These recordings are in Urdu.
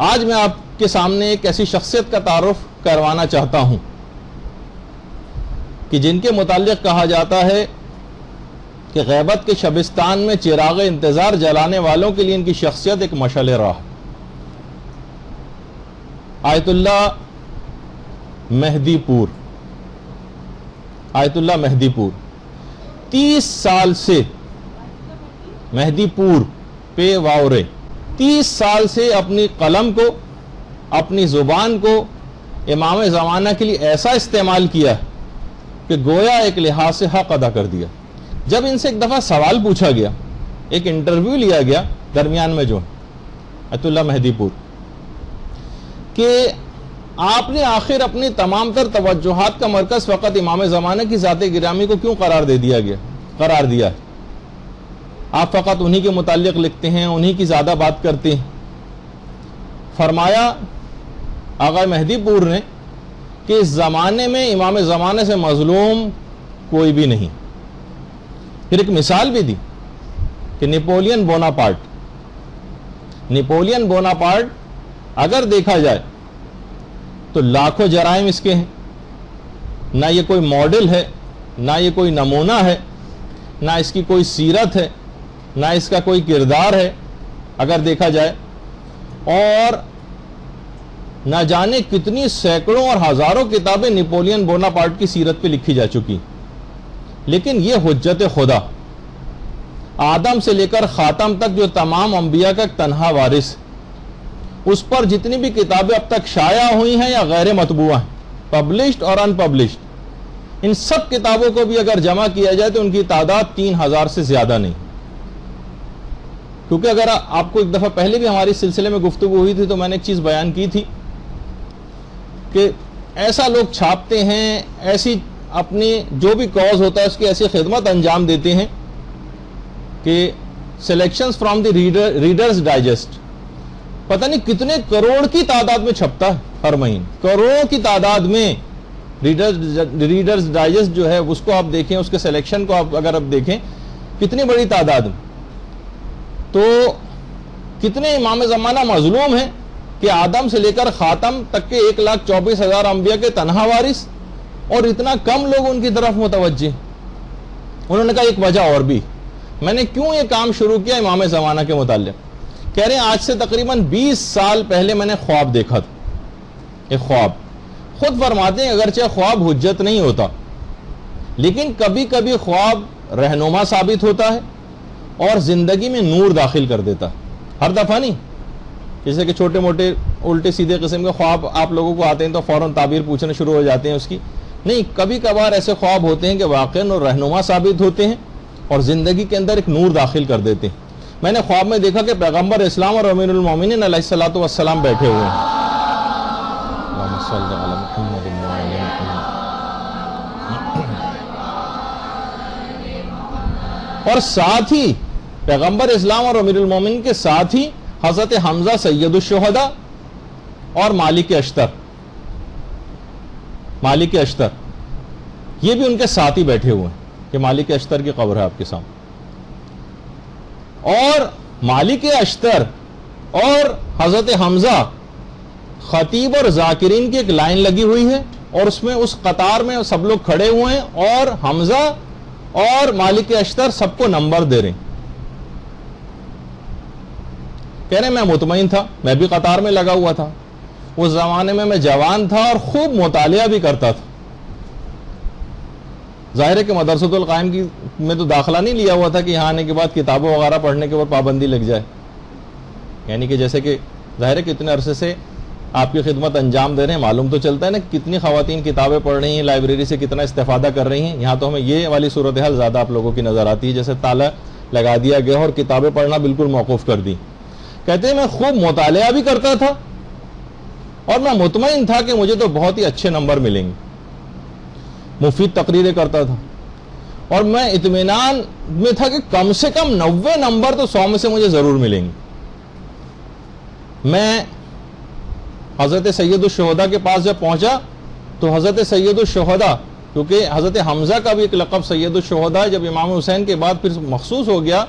آج میں آپ کے سامنے ایک ایسی شخصیت کا تعارف کروانا چاہتا ہوں کہ جن کے متعلق کہا جاتا ہے کہ غیبت کے شبستان میں چراغ انتظار جلانے والوں کے لیے ان کی شخصیت ایک مشعل راہ. آیت اللہ مہدی پور. آیت اللہ مہدی پور 30 سال سے مہدی پور پے واورے 30 سال سے اپنی قلم کو اپنی زبان کو امام زمانہ کے لیے ایسا استعمال کیا کہ گویا ایک لحاظ سے حق ادا کر دیا. جب ان سے ایک دفعہ سوال پوچھا گیا, ایک انٹرویو لیا گیا درمیان میں جو آیت اللہ مہدی پور, کہ آپ نے آخر اپنی تمام تر توجہات کا مرکز فقط امام زمانہ کی ذات گرامی کو کیوں قرار دیا ہے؟ آپ فقط انہی کے متعلق لکھتے ہیں, انہی کی زیادہ بات کرتے ہیں. فرمایا آقا مہدی پور نے کہ اس زمانے میں امام زمانے سے مظلوم کوئی بھی نہیں. پھر ایک مثال بھی دی کہ نیپولین بوناپارٹ اگر دیکھا جائے تو لاکھوں جرائم اس کے ہیں, نہ یہ کوئی ماڈل ہے, نہ یہ کوئی نمونہ ہے, نہ اس کی کوئی سیرت ہے, نہ اس کا کوئی کردار ہے اگر دیکھا جائے, اور نہ جانے کتنی سینکڑوں اور ہزاروں کتابیں نیپولین بوناپارٹ کی سیرت پہ لکھی جا چکی. لیکن یہ حجت خدا آدم سے لے کر خاتم تک جو تمام انبیاء کا ایک تنہا وارث, اس پر جتنی بھی کتابیں اب تک شائع ہوئی ہیں یا غیر مطبوعہ ہیں, پبلشڈ اور ان پبلشڈ, ان سب کتابوں کو بھی اگر جمع کیا جائے تو ان کی تعداد 3000 سے زیادہ نہیں. کیونکہ اگر آپ کو ایک دفعہ پہلے بھی ہماری سلسلے میں گفتگو ہوئی تھی تو میں نے ایک چیز بیان کی تھی کہ ایسا لوگ چھاپتے ہیں, ایسی اپنی جو بھی کاز ہوتا ہے اس کی ایسی خدمت انجام دیتے ہیں کہ selections from the Reader's Digest پتہ نہیں کتنے کروڑ کی تعداد میں چھپتا ہے ہر مہینے, کروڑوں کی تعداد میں ریڈرز ڈائجسٹ جو ہے اس کو آپ دیکھیں, اس کے سلیکشن کو آپ اگر آپ دیکھیں کتنی بڑی تعداد میں. تو کتنے امام زمانہ مظلوم ہیں کہ آدم سے لے کر خاتم تک کے 1,24,000 انبیاء کے تنہا وارث, اور اتنا کم لوگ ان کی طرف متوجہ. انہوں نے کہا ایک وجہ اور بھی, میں نے کیوں یہ کام شروع کیا امام زمانہ کے متعلق, کہہ رہے ہیں آج سے تقریباً 20 سال پہلے میں نے خواب دیکھا تھا. ایک خواب, خود فرماتے ہیں اگرچہ خواب حجت نہیں ہوتا لیکن کبھی کبھی خواب رہنما ثابت ہوتا ہے اور زندگی میں نور داخل کر دیتا ہے. ہر دفعہ نہیں, جیسے کہ چھوٹے موٹے الٹے سیدھے قسم کے خواب آپ لوگوں کو آتے ہیں تو فوراً تعبیر پوچھنا شروع ہو جاتے ہیں اس کی. نہیں, کبھی کبھار ایسے خواب ہوتے ہیں کہ واقعاً اور رہنما ثابت ہوتے ہیں اور زندگی کے اندر ایک نور داخل کر دیتے ہیں. میں نے خواب میں دیکھا کہ پیغمبر اسلام اور امیر المومنین علیہ الصلوۃ والسلام بیٹھے ہوئے ہیں. اللہم صل علی محمد وعلی محمد. اور ساتھ ہی پیغمبر اسلام اور امیر المومنین کے ساتھ ہی حضرت حمزہ سید الشہداء اور مالک اشتر یہ بھی ان کے ساتھ ہی بیٹھے ہوئے ہیں کہ مالک اشتر کی قبر ہے آپ کے سامنے. اور مالک اشتر اور حضرت حمزہ خطیب اور ذاکرین کی ایک لائن لگی ہوئی ہے اور اس میں اس قطار میں سب لوگ کھڑے ہوئے ہیں اور حمزہ اور مالک اشتر سب کو نمبر دے رہے ہیں. کہہ رہے میں مطمئن تھا, میں بھی قطار میں لگا ہوا تھا. اس زمانے میں جوان تھا اور خوب مطالعہ بھی کرتا تھا. ظاہر ہے کہ مدرسۃ القائم کی میں تو داخلہ نہیں لیا ہوا تھا کہ یہاں آنے کے بعد کتابوں وغیرہ پڑھنے کے اوپر پابندی لگ جائے. یعنی کہ جیسے کہ ظاہر ہے کہ اتنے عرصے سے آپ کی خدمت انجام دے رہے ہیں, معلوم تو چلتا ہے نا کتنی خواتین کتابیں پڑھ رہی ہیں, لائبریری سے کتنا استفادہ کر رہی ہیں. یہاں تو ہمیں یہ والی صورتحال زیادہ آپ لوگوں کی نظر آتی ہے جیسے تالا لگا دیا گیا اور کتابیں پڑھنا بالکل موقوف کر دی. کہتے ہیں میں خوب مطالعہ بھی کرتا تھا اور میں مطمئن تھا کہ مجھے تو بہت ہی اچھے نمبر ملیں گے. مفید تقریریں کرتا تھا اور میں اطمینان میں تھا کہ کم سے کم 90 نمبر تو 100 میں سے مجھے ضرور ملیں گے. میں حضرت سید الشہداء کے پاس جب پہنچا تو حضرت سید الشہداء, کیونکہ حضرت حمزہ کا بھی ایک لقب سید الشہداء جب امام حسین کے بعد پھر مخصوص ہو گیا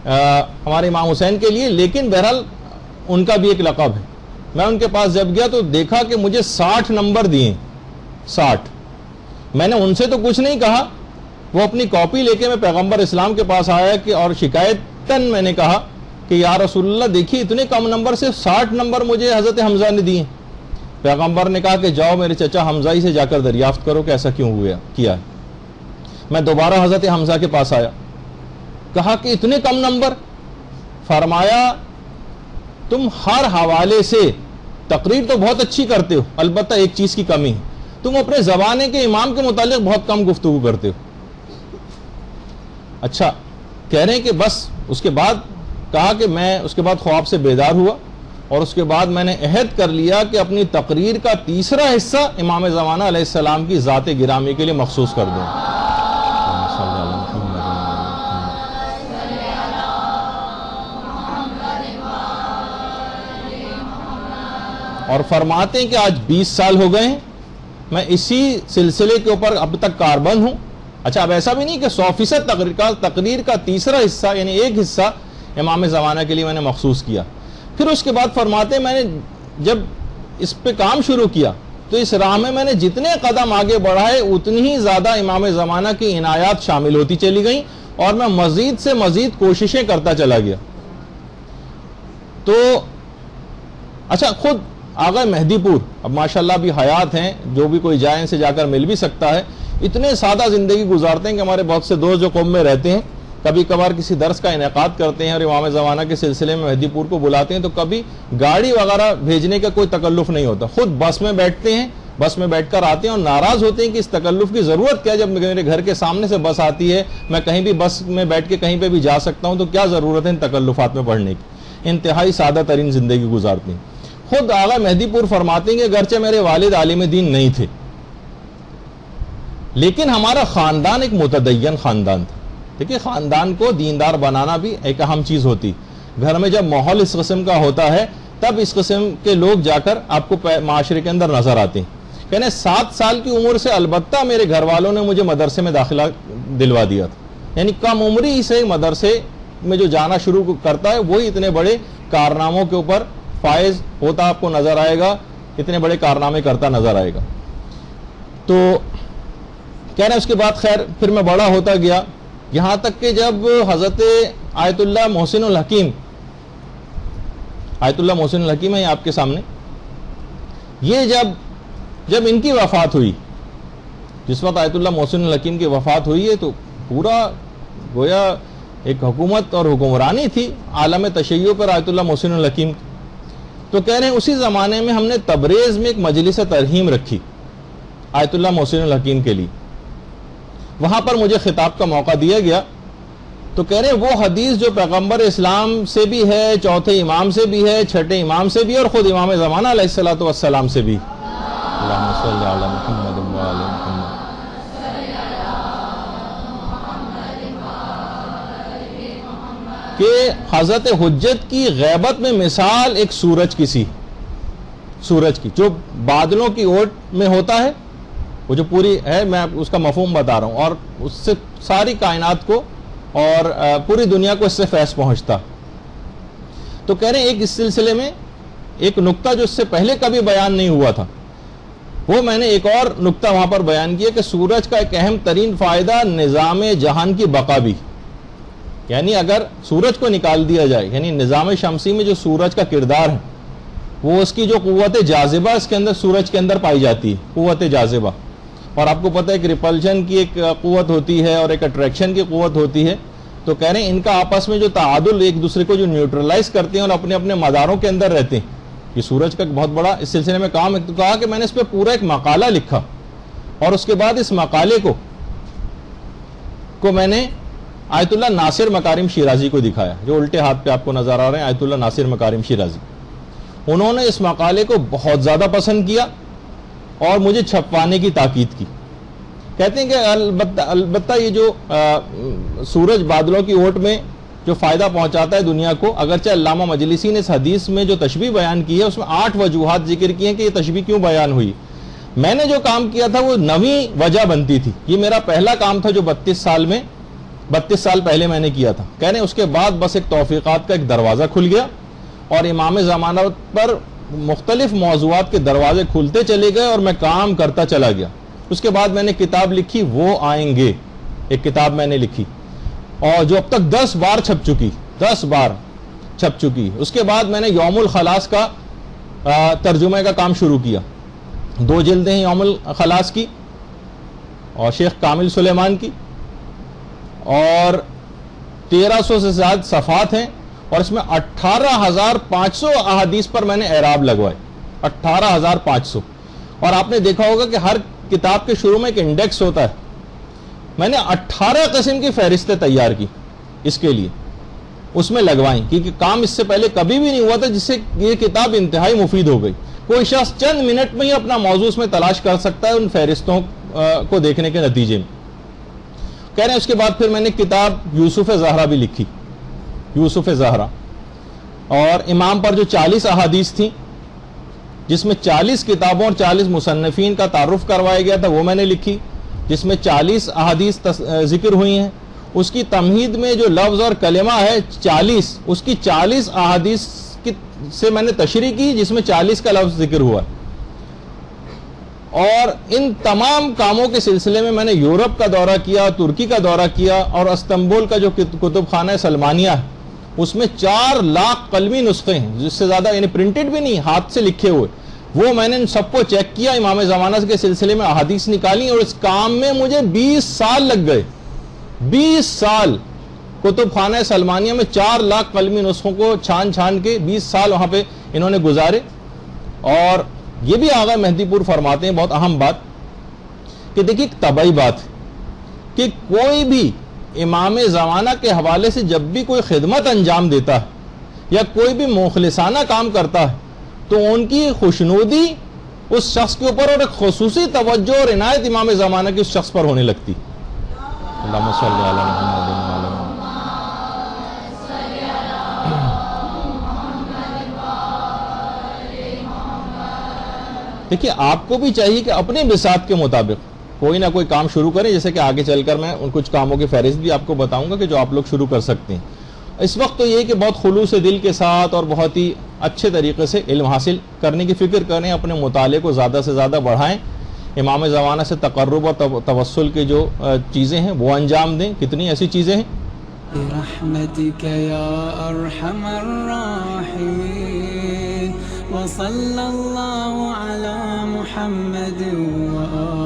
ہمارے امام حسین کے لیے, لیکن بہرحال ان کا بھی ایک لقب ہے. میں ان کے پاس جب گیا تو دیکھا کہ مجھے 60 نمبر دیے، 60۔ میں نے ان سے تو کچھ نہیں کہا، وہ اپنی کاپی لے کے میں پیغمبر اسلام کے پاس آیا کہ اور شکایتاً میں نے کہا کہ یا رسول اللہ دیکھیے اتنے کم نمبر سے 60 نمبر مجھے حضرت حمزہ نے دیے۔ پیغمبر نے کہا کہ جاؤ میرے چچا حمزہ ہی سے جا کر دریافت کرو کہ ایسا کیوں کیا ہے۔ میں دوبارہ حضرت حمزہ کے پاس آیا، کہا کہ اتنے کم نمبر؟ فرمایا تم ہر حوالے سے تقریر تو بہت اچھی کرتے ہو، البتہ ایک چیز کی کمی ہے، تم اپنے زمانے کے امام کے متعلق بہت کم گفتگو کرتے ہو۔ اچھا، کہہ رہے ہیں کہ بس اس کے بعد کہا کہ میں اس کے بعد خواب سے بیدار ہوا اور اس کے بعد میں نے عہد کر لیا کہ اپنی تقریر کا تیسرا حصہ امام زمانہ علیہ السلام کی ذات گرامی کے لیے مخصوص کر دوں۔ اور فرماتے ہیں کہ آج 20 سال ہو گئے ہیں میں اسی سلسلے کے اوپر اب تک کاربند ہوں۔ اچھا، اب ایسا بھی نہیں کہ 100% تقریر کا تیسرا حصہ یعنی ایک حصہ امام زمانہ کے لیے میں نے مخصوص کیا۔ پھر اس کے بعد فرماتے ہیں میں نے جب اس پہ کام شروع کیا تو اس راہ میں میں نے جتنے قدم آگے بڑھائے اتنی ہی زیادہ امام زمانہ کی عنایات شامل ہوتی چلی گئیں اور میں مزید سے مزید کوششیں کرتا چلا گیا۔ تو اچھا، خود آغا مہدی پور اب ماشاءاللہ بھی حیات ہیں، جو بھی کوئی جائے ان سے جا کر مل بھی سکتا ہے، اتنے سادہ زندگی گزارتے ہیں کہ ہمارے بہت سے دوست جو قوم میں رہتے ہیں کبھی کبھار کسی درس کا انعقاد کرتے ہیں اور امام زمانہ کے سلسلے میں مہدی پور کو بلاتے ہیں تو کبھی گاڑی وغیرہ بھیجنے کا کوئی تکلف نہیں ہوتا، خود بس میں بیٹھتے ہیں، بس میں بیٹھ کر آتے ہیں اور ناراض ہوتے ہیں کہ اس تکلف کی ضرورت کیا، جب میرے گھر کے سامنے سے بس آتی ہے میں کہیں بھی بس میں بیٹھ کے کہیں پہ بھی جا سکتا ہوں، تو کیا ضرورت ہے ان تکلفات میں پڑھنے کی۔ انتہائی سادہ ترین زندگی گزارتے ہیں۔ خود آغا مہدی پور فرماتے ہیں کہ گرچہ میرے والد عالم دین نہیں تھے لیکن ہمارا خاندان ایک متدین خاندان تھا۔ دیکھیے، خاندان کو دیندار بنانا بھی ایک اہم چیز ہوتی، گھر میں جب ماحول اس قسم کا ہوتا ہے تب اس قسم کے لوگ جا کر آپ کو معاشرے کے اندر نظر آتے ہیں۔ کہنے 7 سال کی عمر سے البتہ میرے گھر والوں نے مجھے مدرسے میں داخلہ دلوا دیا تھا، یعنی کم عمری سے مدرسے میں جو جانا شروع کرتا ہے وہی اتنے بڑے کارناموں کے اوپر فائز ہوتا آپ کو نظر آئے گا، اتنے بڑے کارنامے کرتا نظر آئے گا۔ تو کہہ رہے اس کے بعد خیر پھر میں بڑا ہوتا گیا، یہاں تک کہ جب حضرت آیت اللہ محسن الحکیم، آیت اللہ محسن الحکیم ہے آپ کے سامنے، یہ جب ان کی وفات ہوئی، جس وقت آیت اللہ محسن الحکیم کی وفات ہوئی ہے تو پورا گویا ایک حکومت اور حکمرانی تھی عالم تشیع پر آیت اللہ محسن الحکیم۔ تو کہہ رہے ہیں اسی زمانے میں ہم نے تبریز میں ایک مجلس ترہیم رکھی آیت اللہ محسن الحکیم کے لیے، وہاں پر مجھے خطاب کا موقع دیا گیا۔ تو کہہ رہے ہیں وہ حدیث جو پیغمبر اسلام سے بھی ہے، چوتھے امام سے بھی ہے، چھٹے امام سے بھی ہے اور خود امام زمانہ علیہ السلام سے بھی، اللہم صلی علی محمد و علی محمد، کہ حضرت حجت کی غیبت میں مثال ایک سورج کی جو بادلوں کی اوٹ میں ہوتا ہے، وہ جو پوری ہے، میں اس کا مفہوم بتا رہا ہوں، اور اس سے ساری کائنات کو اور پوری دنیا کو اس سے فیض پہنچتا۔ تو کہہ رہے ہیں ایک اس سلسلے میں ایک نقطہ جو اس سے پہلے کبھی بیان نہیں ہوا تھا، وہ میں نے ایک اور نقطہ وہاں پر بیان کیا کہ سورج کا ایک اہم ترین فائدہ نظام جہان کی بقا بھی، یعنی اگر سورج کو نکال دیا جائے، یعنی نظام شمسی میں جو سورج کا کردار ہے وہ اس کی جو قوت جاذبہ اس کے اندر سورج کے اندر پائی جاتی ہے، قوت جاذبہ، اور آپ کو پتہ ہے کہ ریپلشن کی ایک قوت ہوتی ہے اور ایک اٹریکشن کی قوت ہوتی ہے۔ تو کہہ رہے ہیں ان کا آپس میں جو تعادل ایک دوسرے کو جو نیوٹرلائز کرتے ہیں اور اپنے اپنے مداروں کے اندر رہتے ہیں، یہ سورج کا ایک بہت بڑا اس سلسلے میں کام ہے۔ تو کہا کہ میں نے اس پہ پورا ایک مقالہ لکھا اور اس کے بعد اس مقالے کو میں نے آیت اللہ ناصر مکارم شیرازی کو دکھایا، جو الٹے ہاتھ پہ آپ کو نظر آ رہے ہیں، آیت اللہ ناصر مکارم شیرازی۔ انہوں نے اس مقالے کو بہت زیادہ پسند کیا اور مجھے چھپوانے کی تاکید کی۔ کہتے ہیں کہ البتہ یہ جو سورج بادلوں کی اوٹ میں جو فائدہ پہنچاتا ہے دنیا کو، اگرچہ علامہ مجلسی نے اس حدیث میں جو تشبیہ بیان کی ہے اس میں 8 وجوہات ذکر کی ہیں کہ یہ تشبیہ کیوں بیان ہوئی۔ میں نے جو کام کیا تھا وہ 9ویں وجہ بنتی تھی، یہ میرا پہلا کام تھا جو 32 سال پہلے میں نے کیا تھا۔ کہنے اس کے بعد بس ایک توفیقات کا ایک دروازہ کھل گیا اور امام زمانہ پر مختلف موضوعات کے دروازے کھلتے چلے گئے اور میں کام کرتا چلا گیا. اس کے بعد میں نے کتاب لکھی وہ آئیں گے، ایک کتاب میں نے لکھی اور جو اب تک 10 بار چھپ چکی، 10 بار چھپ چکی. اس کے بعد میں نے یوم الخلاص کا ترجمے کا کام شروع کیا. 2 جلدیں ہیں یوم الخلاص کی اور شیخ کامل سلیمان کی، اور 1300 سے زیادہ صفحات ہیں، اور اس میں 18,500 احادیث پر میں نے اعراب لگوائے. 18,500. اور آپ نے دیکھا ہوگا کہ ہر کتاب کے شروع میں ایک انڈیکس ہوتا ہے. میں نے 18 قسم کی فہرستیں تیار کی اس کے لیے، اس میں لگوائیں، کیونکہ کام اس سے پہلے کبھی بھی نہیں ہوا تھا جس سے یہ کتاب انتہائی مفید ہو گئی. کوئی شخص چند منٹ میں ہی اپنا موضوع اس میں تلاش کر سکتا ہے ان فہرستوں کو دیکھنے کے نتیجے میں. کہہ رہے ہیں اس کے بعد پھر میں نے کتاب یوسف زہرا بھی لکھی، یوسف زہرا، اور امام پر جو 40 احادیث تھیں جس میں 40 کتابوں اور 40 مصنفین کا تعارف کروایا گیا تھا، وہ میں نے لکھی. جس میں 40 احادیث ذکر ہوئی ہیں، اس کی تمہید میں جو لفظ اور کلمہ ہے 40، اس کی 40 احادیث سے میں نے تشریح کی جس میں 40 کا لفظ ذکر ہوا. اور ان تمام کاموں کے سلسلے میں نے یورپ کا دورہ کیا، ترکی کا دورہ کیا، اور استنبول کا جو کتب خانہ سلمانیہ ہے اس میں 4 لاکھ قلمی نسخے ہیں، جس سے زیادہ، یعنی پرنٹڈ بھی نہیں، ہاتھ سے لکھے ہوئے. وہ میں نے ان سب کو چیک کیا، امام زمانہ کے سلسلے میں احادیث نکالی، اور اس کام میں مجھے 20 سال لگ گئے. 20 سال کتب خانہ سلمانیہ میں 4 لاکھ قلمی نسخوں کو چھان چھان کے 20 سال وہاں پہ انہوں نے گزارے. اور یہ بھی آغا مہدی پور فرماتے ہیں بہت اہم بات کہ دیکھیے ایک طبعی بات ہے کہ کوئی بھی امام زمانہ کے حوالے سے جب بھی کوئی خدمت انجام دیتا ہے یا کوئی بھی مخلصانہ کام کرتا ہے تو ان کی خوشنودی اس شخص کے اوپر اور ایک خصوصی توجہ اور عنایت امام زمانہ کی اس شخص پر ہونے لگتی. اللہم صلی علی محمد وعلی محمد. دیکھیے آپ کو بھی چاہیے کہ اپنے بساط کے مطابق کوئی نہ کوئی کام شروع کریں، جیسے کہ آگے چل کر میں ان کچھ کاموں کی فہرست بھی آپ کو بتاؤں گا کہ جو آپ لوگ شروع کر سکتے ہیں. اس وقت تو یہ کہ بہت خلوص دل کے ساتھ اور بہت ہی اچھے طریقے سے علم حاصل کرنے کی فکر کریں، اپنے مطالعے کو زیادہ سے زیادہ بڑھائیں، امام زمانہ سے تقرب اور توسل کے جو چیزیں ہیں وہ انجام دیں. کتنی ایسی چیزیں ہیں. برحمتك يا ارحم الراحمين وصلى الله على محمد وآله